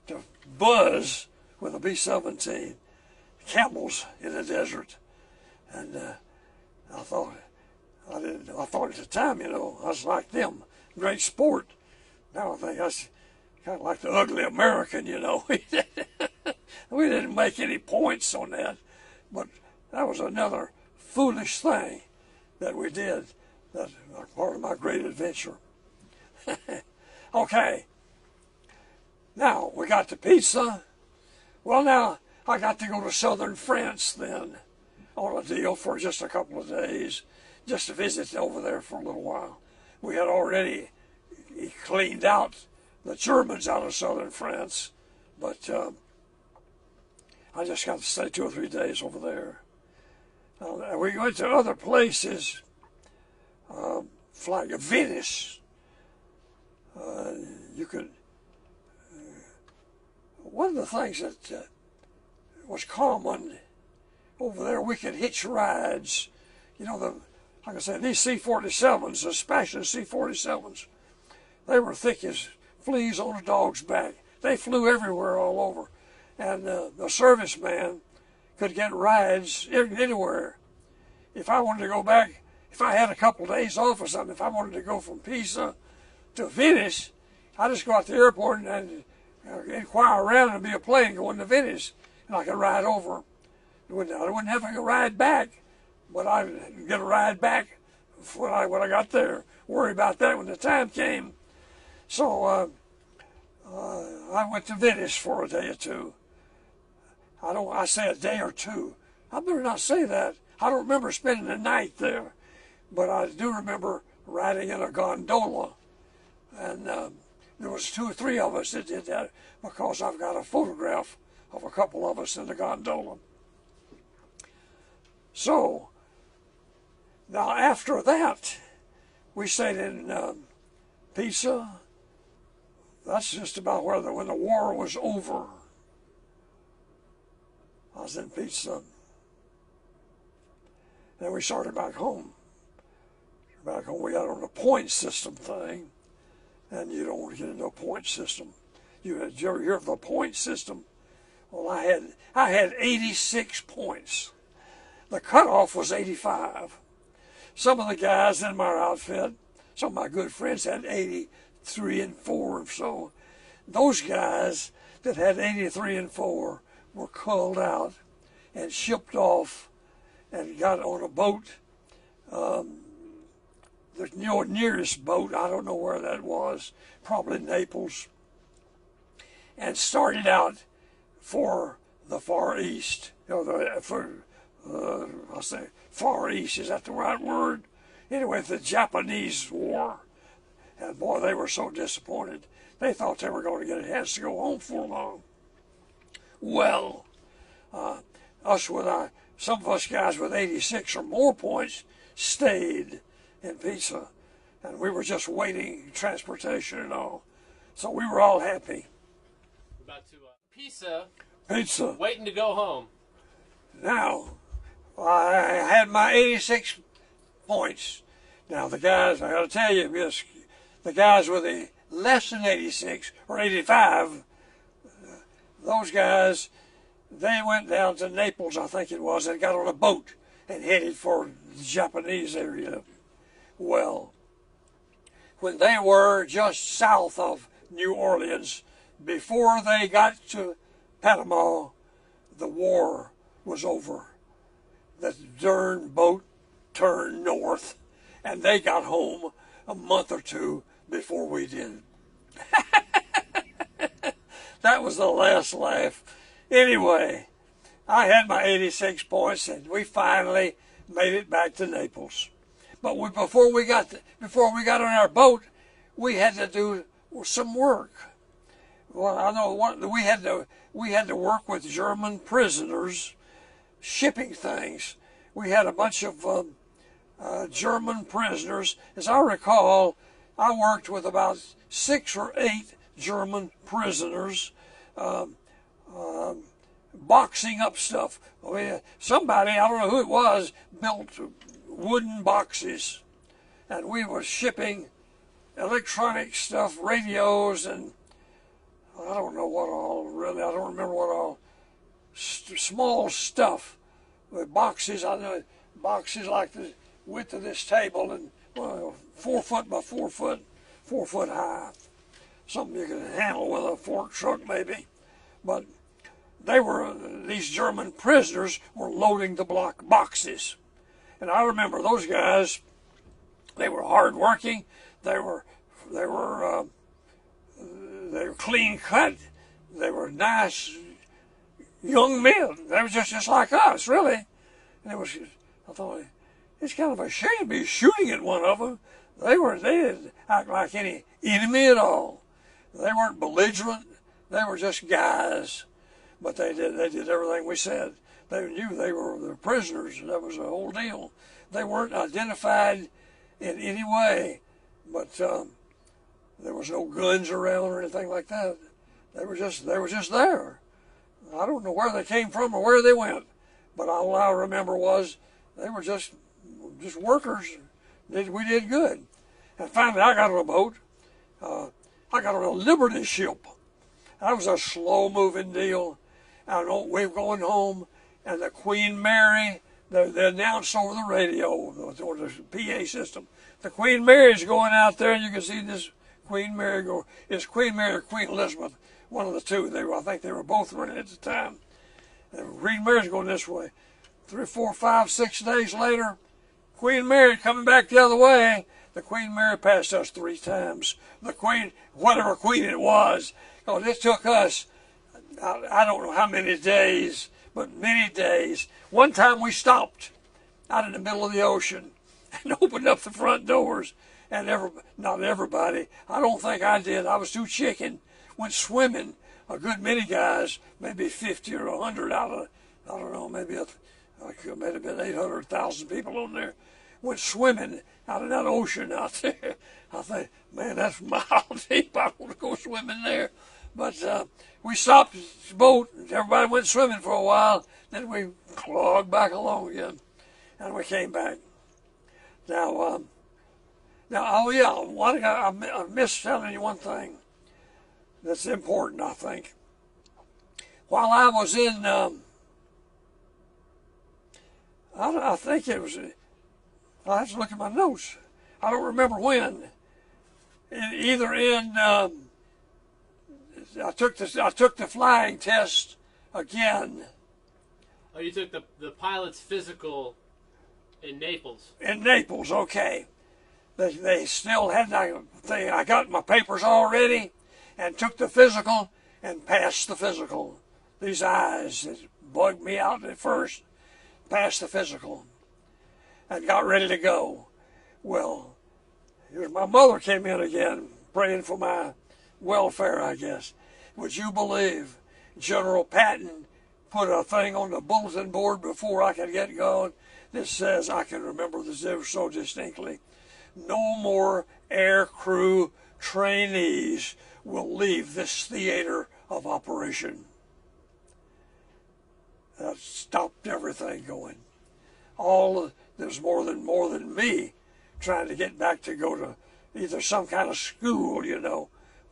to buzz with a B-17, camels in the desert. And I thought at the time, you know, I was like them, great sport. Now I think that's kind of like the ugly American, you know. We didn't make any points on that, but that was another foolish thing that we did. That's part of my great adventure. Okay. Now, we got to Pisa. Well, now, I got to go to southern France then on a deal for just a couple of days, just to visit over there for a little while. We had already cleaned out the Germans out of southern France, but I just got to stay 2 or 3 days over there. We went to other places, like Venice. You could. One of the things that was common over there, we could hitch rides. You know, like I said, these C-47s, the Spashing C-47s, they were thick as fleas on a dog's back. They flew everywhere, all over, and the serviceman could get rides anywhere. If I wanted to go back, if I had a couple of days off or something, if I wanted to go from Pisa to Venice, I'd just go out to the airport and inquire around and be a plane going to Venice, and I could ride over. I wouldn't have to ride back, but I'd get a ride back when I got there. Worry about that when the time came. So I went to Venice for a day or two. I say a day or two. I better not say that. I don't remember spending the night there, but I do remember riding in a gondola. And there was 2 or 3 of us that did that, because I've got a photograph of a couple of us in the gondola. So, now after that, we stayed in Pisa. That's just about when the war was over. I was in Pisa. Then we started back home. Back home, we got on a point system thing, and you don't want to get into a point system. Did you ever hear of the point system? Well, I had 86 points. The cutoff was 85. Some of the guys in my outfit, some of my good friends, had 83 and 4 or so. Those guys that had 83 and 4 were culled out and shipped off and got on a boat. The nearest boat, I don't know where that was, probably Naples, and started out for the Far East. You know, I'll say Far East, is that the right word? Anyway, the Japanese war. And boy, they were so disappointed. They thought they were going to get a chance to go home for long. Well, some of us guys with 86 or more points stayed in Pisa, and we were just waiting transportation and all. So we were all happy. About to Pisa. Pizza. Waiting to go home. Now, I had my 86 points. Now the guys, I got to tell you, the guys with the less than 86 or 85, those guys, they went down to Naples, I think it was, and got on a boat and headed for the Japanese area. Well, when they were just south of New Orleans, before they got to Panama, the war was over. The darn boat turned north, and they got home a month or two before we did. That was the last laugh. Anyway, I had my 86 points, and we finally made it back to Naples. But before we got on our boat, we had to do some work. Well, I know we had to work with German prisoners, shipping things. We had a bunch of German prisoners. As I recall, I worked with about 6 or 8 German prisoners, boxing up stuff. Somebody, I don't know who it was, built wooden boxes, and we were shipping electronic stuff, radios, and I don't know what all, really, I don't remember what all, small stuff, with boxes, I know, boxes like the width of this table, and 4 foot by 4 foot, 4 foot high. Something you could handle with a fork truck maybe. But these German prisoners were loading the boxes. And I remember those guys, they were hard working, they were clean cut, they were nice young men. They were just like us, really. And I thought, it's kind of a shame to be shooting at one of them. They didn't act like any enemy at all. They weren't belligerent. They were just guys. But they did everything we said. They knew they were the prisoners, and that was the whole deal. They weren't identified in any way, but there was no guns around or anything like that. They were just there. I don't know where they came from or where they went, but all I remember was they were just workers. We did good. And finally, I got on a boat. I got on a Liberty ship. That was a slow-moving deal. We were going home, and the Queen Mary, they announced over the radio, or the PA system, the Queen Mary's going out there, and you can see this Queen Mary go. It's Queen Mary or Queen Elizabeth, one of the two. I think they were both running at the time. And Queen Mary's going this way. 3, 4, 5, 6 days later, Queen Mary coming back the other way. The Queen Mary passed us 3 times. The Queen, whatever Queen it was, it took us, I don't know how many days, but many days. One time we stopped out in the middle of the ocean and opened up the front doors. And not everybody, I don't think I did. I was too chicken. Went swimming. A good many guys, maybe 50 or 100 out of, I don't know, maybe it may have been 800,000 people on there. Went swimming out in that ocean out there. I think, man, that's mile deep. I don't want to go swimming there. But we stopped the boat. Everybody went swimming for a while. Then we clogged back along again, and we came back. Now, oh yeah, I missed telling you one thing that's important, I think. While I was in, I think it was, I have to look at my notes. I don't remember when. I took the flying test again. Oh, you took the pilot's physical in Naples. In Naples, okay. They still had I got my papers all ready and took the physical and passed the physical. These eyes that bugged me out at first, passed the physical and got ready to go. Well, Here's my mother came in again, praying for my welfare, I guess. Would you believe General Patton put a thing on the bulletin board before I could get going that says, I can remember this ever so distinctly, no more air crew trainees will leave this theater of operation. That stopped everything going. There's more than me trying to get back to go to either some kind of school,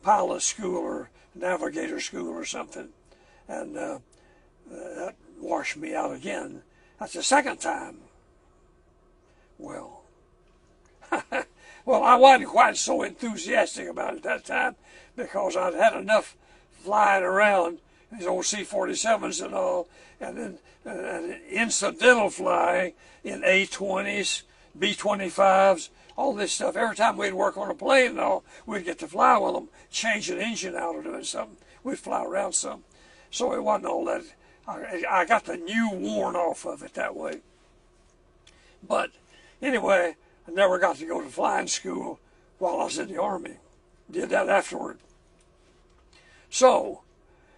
pilot school or navigator school or something. And that washed me out again. That's the second time. Well, well, I wasn't quite so enthusiastic about it that time because I'd had enough flying around these old C-47s and all, and then incidental flying in A-20s, B-25s, all this stuff. Every time we'd work on a plane and all, we'd get to fly with them, change an engine out or doing something. We'd fly around some. So it wasn't all that. I got the new worn off of it that way. But anyway, I never got to go to flying school while I was in the Army. Did that afterward. So,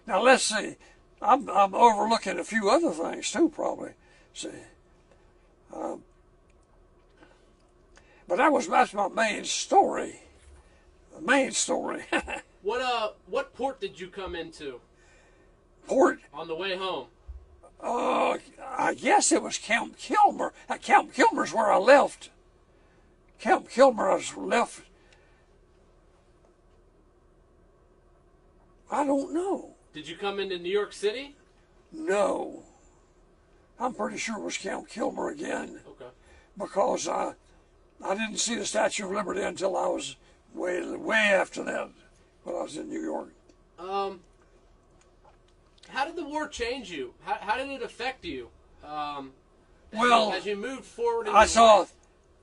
now let's see. I'm overlooking a few other things too, probably. See. But that's my main story. The main story. What port did you come into? Port? On the way home. I guess it was Camp Kilmer. Camp Kilmer's where I left. Camp Kilmer, I was left. I don't know. Did you come into New York City? No. I'm pretty sure it was Camp Kilmer again. Okay. Because I didn't see the Statue of Liberty until I was way after that, when I was in New York. How did the war change you? How did it affect you? As you moved forward in I saw life?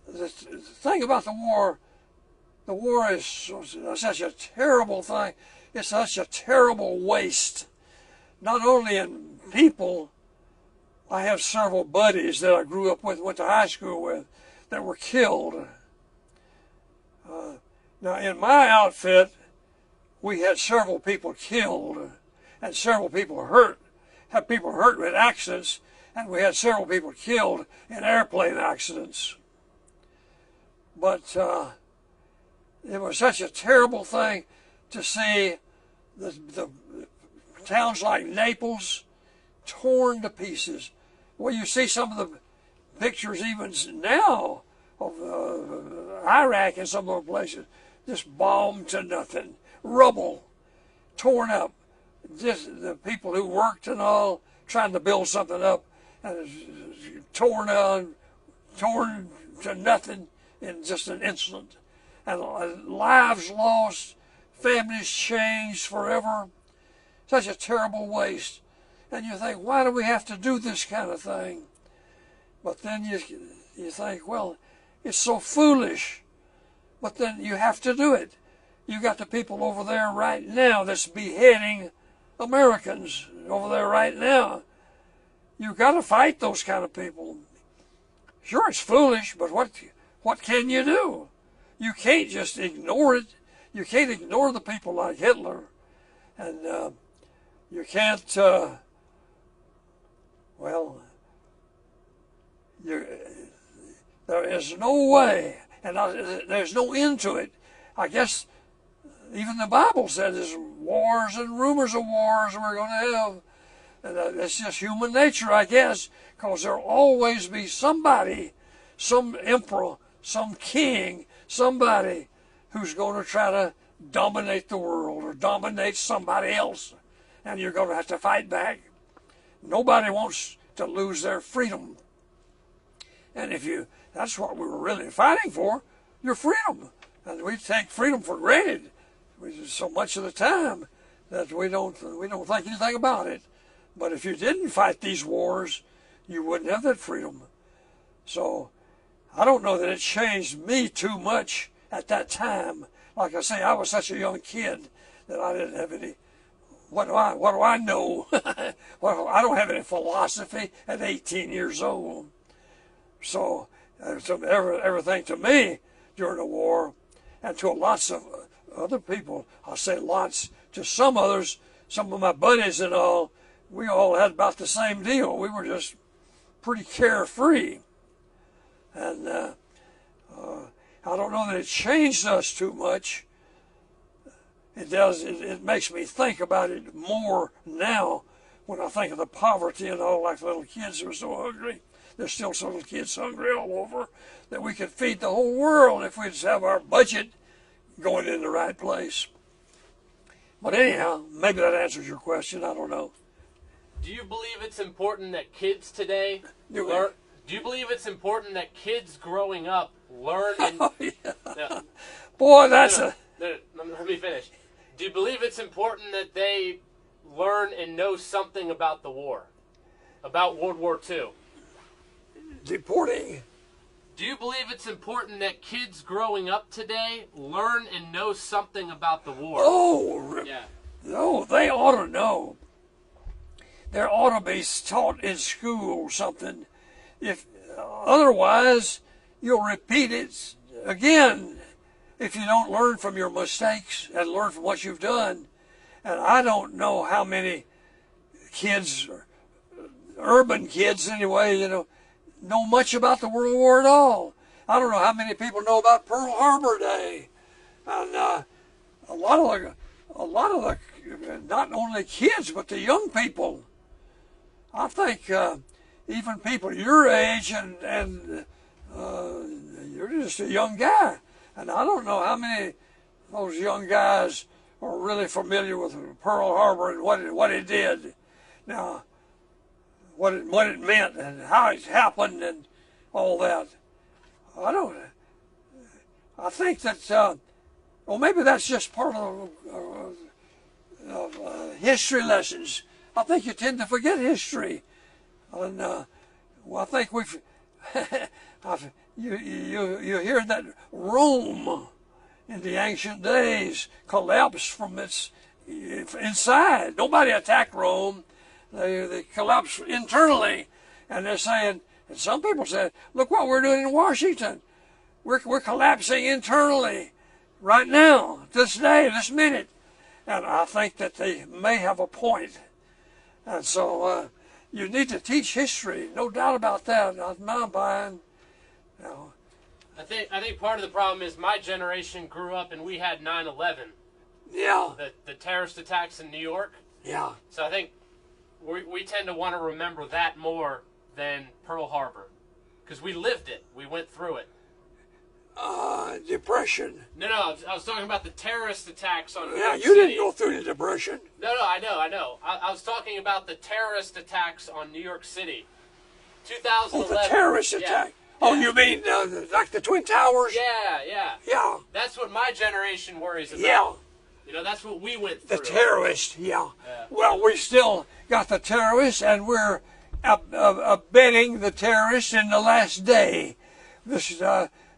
the thing about the war is such a terrible thing. It's such a terrible waste. Not only in people, I have several buddies that I grew up with, went to high school with, that were killed. Now, in my outfit, we had several people killed and several people hurt. Had people hurt with accidents, and we had several people killed in airplane accidents. But it was such a terrible thing to see the towns like Naples torn to pieces. Well, you see some of the pictures even now of Iraq and some of the places, just bombed to nothing, rubble, torn up. Just the people who worked and all, trying to build something up, and torn to nothing in just an instant. And lives lost, families changed forever. Such a terrible waste. And you think, why do we have to do this kind of thing? But then you think, well, it's so foolish. But then you have to do it. You got the people over there right now that's beheading Americans over there right now. You've got to fight those kind of people. Sure, it's foolish, but what can you do? You can't just ignore it. You can't ignore the people like Hitler. And you can't, there is no way, and there's no end to it. I guess even the Bible said there's wars and rumors of wars we're going to have. And it's just human nature, I guess, because there'll always be somebody, some emperor, some king, somebody who's going to try to dominate the world or dominate somebody else. And you're going to have to fight back. Nobody wants to lose their freedom. And that's what we were really fighting for, your freedom. And we take freedom for granted so much of the time that we don't think anything about it. But if you didn't fight these wars, you wouldn't have that freedom. So I don't know that it changed me too much at that time. Like I say, I was such a young kid that I didn't have any. What do I know? Well, I don't have any philosophy at 18 years old. So everything to me during the war and to lots of other people. I say lots. To some others, some of my buddies and all, we all had about the same deal. We were just pretty carefree. And I don't know that it changed us too much. It does. It makes me think about it more now when I think of the poverty and all, like the little kids who are so hungry. There's still some little kids hungry all over, that we could feed the whole world if we just have our budget going in the right place. But anyhow, maybe that answers your question. I don't know. Do you believe it's important that kids today learn? Do you believe it's important that kids growing up learn? And, oh, yeah. Boy, that's let me finish. Do you believe it's important that they learn and know something about the war, about World War II? Deporting. Do you believe it's important that kids growing up today learn and know something about the war? Oh, yeah. No, they ought to know. There ought to be taught in school or something. If otherwise, you'll repeat it again if you don't learn from your mistakes and learn from what you've done. And I don't know how many kids, urban kids anyway, know much about the World War at all. I don't know how many people know about Pearl Harbor Day, and a lot of the, not only kids but the young people. I think even people your age and you're just a young guy, and I don't know how many of those young guys are really familiar with Pearl Harbor and what it did. Now, what it meant and how it happened and all that. I think that, well, maybe that's just part of history lessons. I think you tend to forget history. And, well, I think we've, you hear that Rome in the ancient days collapsed from its inside. Nobody attacked Rome. They collapsed internally, and they're saying, and some people said, look what we're doing in Washington. We're collapsing internally right now, this day, this minute. And I think that they may have a point. And so you need to teach history, no doubt about that. Not my mind. No. I think part of the problem is my generation grew up and we had 9/11. Yeah. The terrorist attacks in New York. Yeah. So I think we tend to want to remember that more than Pearl Harbor, because we lived it. We went through it. Depression. No, I was talking about the terrorist attacks on New Yeah, York you City. didn't go through the Depression. No, I know. I was talking about the terrorist attacks on New York City. 2011. Oh, the terrorist attack. Yeah. Oh, you mean like the Twin Towers? Yeah. Yeah. That's what my generation worries about. Yeah. That's what we went through. The terrorists, yeah. Well, we still got the terrorists, and we're abetting the terrorists in the last day. This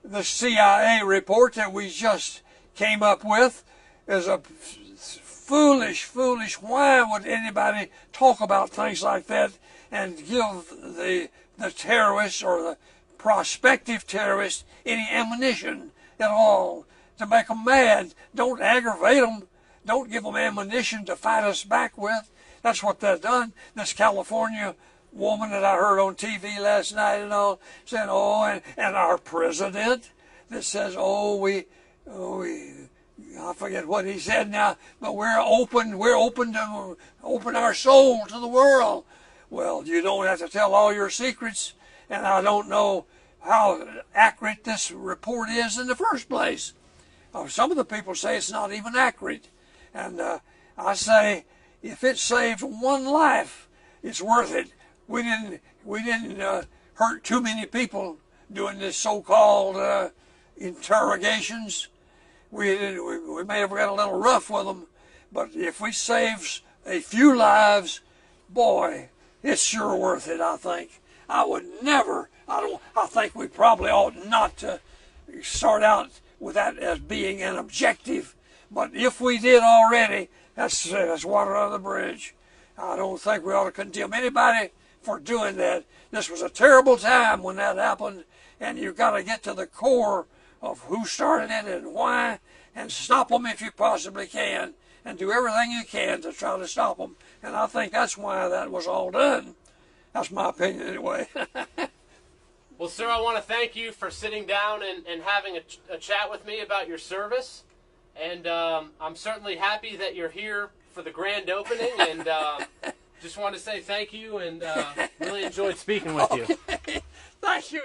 the CIA report that we just came up with is a foolish. Why would anybody talk about things like that and give the terrorists or the prospective terrorists any ammunition at all to make them mad? Don't aggravate them. Don't give them ammunition to fight us back with. That's what they've done. This California woman that I heard on TV last night and all said, and our president that says, I forget what he said now, but we're open to open our soul to the world. Well, you don't have to tell all your secrets, and I don't know how accurate this report is in the first place. Some of the people say it's not even accurate, and I say if it saves one life, it's worth it. We didn't hurt too many people doing this so-called interrogations. We may have got a little rough with them, but if we save a few lives, boy, it's sure worth it. I think. I think we probably ought not to start out with that as being an objective, but if we did already, that's water under the bridge. I don't think we ought to condemn anybody for doing that. This was a terrible time when that happened, and you've got to get to the core of who started it and why, and stop them if you possibly can, and do everything you can to try to stop them. And I think that's why that was all done. That's my opinion anyway. Well, sir, I want to thank you for sitting down and having a chat with me about your service. And I'm certainly happy that you're here for the grand opening. And just want to say thank you and really enjoyed speaking with you. Thank you.